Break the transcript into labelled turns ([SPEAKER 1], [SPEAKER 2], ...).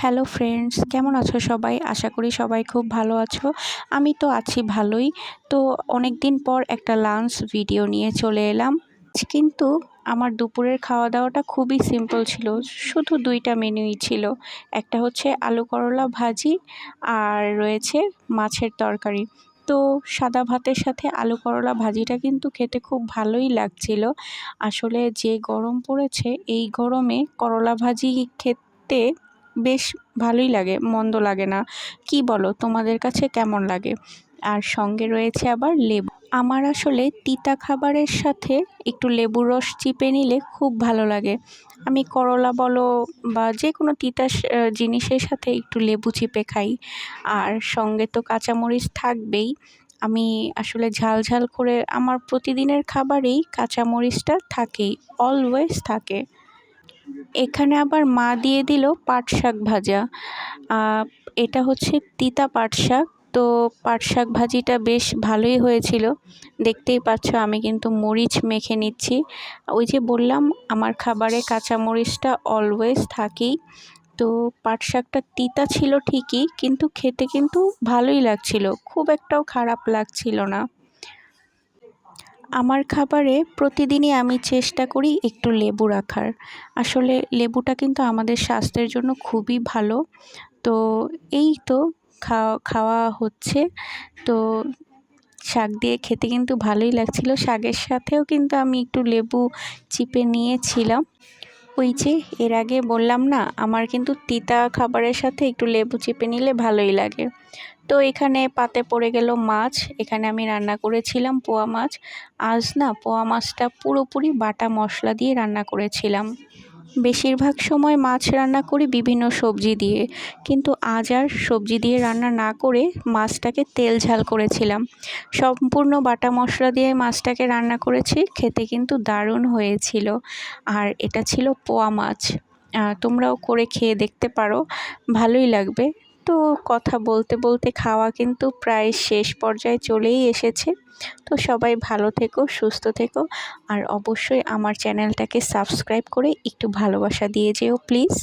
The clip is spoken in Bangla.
[SPEAKER 1] হ্যালো ফ্রেন্ডস, কেমন আছো সবাই? আশা করি সবাই খুব ভালো আছো। আমি তো আছি ভালোই। তো অনেক দিন পর একটা লাঞ্চ ভিডিও নিয়ে চলে এলাম। কিন্তু আমার দুপুরের খাওয়া দাওয়াটা খুবই সিম্পল ছিল। শুধু ২টা মেনুই ছিল। একটা হচ্ছে আলু করলা ভাজি আর রয়েছে মাছের তরকারি। তো সাদা ভাতের সাথে আলু করলা ভাজিটা কিন্তু খেতে খুব ভালোই লাগছিল। আসলে যে গরম পড়েছে, এই গরমে করলা ভাজি খেতে বেশ ভালোই লাগে, মন্দ লাগে না। কি বলো, তোমাদের কাছে কেমন লাগে? আর সঙ্গে রয়েছে আবার লেবু। আমার আসলে তিতা খাবারের সাথে একটু লেবুর রস চিপে নিলে খুব ভালো লাগে। আমি করলা বলো বা যে কোনো তিতা জিনিসের সাথে একটু লেবু চিপে খাই। আর সঙ্গে তো কাঁচামরিচ থাকবেই। আমি আসলে ঝাল ঝাল করে আমার প্রতিদিনের খাবারেই কাঁচামরিচটা থাকেই, অলওয়েজ থাকে। এখানে আবার মা দিয়ে দিল পাট শাক ভাজা। এটা হচ্ছে তিতা পাট শাক। তো পাট শাক ভাজিটা বেশ ভালোই হয়েছিল। দেখতেই পাচ্ছ আমি কিন্তু মরিচ মেখে নিচ্ছি। ওই যে বললাম, আমার খাবারে কাঁচা মরিচটা অলওয়েজ থাকেই। তো পাট শাকটা তিতা ছিল ঠিকই, কিন্তু খেতে কিন্তু ভালোই লাগছিল, খুব একটাও খারাপ লাগছিল না। আমার খাবারে প্রতিদিনই আমি চেষ্টা করি একটু লেবু রাখার। আসলে লেবুটা কিন্তু আমাদের স্বাস্থ্যের জন্য খুবই ভালো। তো এই তো খাওয়া হচ্ছে। তো শাক দিয়ে খেতে কিন্তু ভালোই লাগছিল। শাকের সাথেও কিন্তু আমি একটু লেবু চিপে নিয়েছিলাম। ওই যে এর আগে বললাম না, আমার কিন্তু তিতা খাবারের সাথে একটু লেবু চিপে নিলে ভালোই লাগে। তো এখানে পাতে পড়ে গেল মাছ। এখানে আমি রান্না করেছিলাম পোয়া মাছ। আজ না পোয়া মাছটা পুরোপুরি বাটা মশলা দিয়ে রান্না করেছিলাম। বেশিরভাগ সময় মাছ রান্না করি বিভিন্ন সবজি দিয়ে, কিন্তু আজ আর সবজি দিয়ে রান্না না করে মাছটাকে তেল ঝাল করেছিলাম। সম্পূর্ণ বাটা মশলা দিয়ে মাছটাকে রান্না করেছি, খেতে কিন্তু দারুণ হয়েছিল। আর এটা ছিল পোয়া মাছ। তোমরাও করে খেয়ে দেখতে পারো, ভালোই লাগবে। তো কথা বলতে বলতে খাওয়া কিন্তু প্রায় শেষ পর্যায়ে চলেই এসেছে। তো সবাই ভালো থেকো, সুস্থ থেকো। আর অবশ্যই আমার চ্যানেলটাকে সাবস্ক্রাইব করে একটু ভালোবাসা দিয়ে যেও প্লিজ।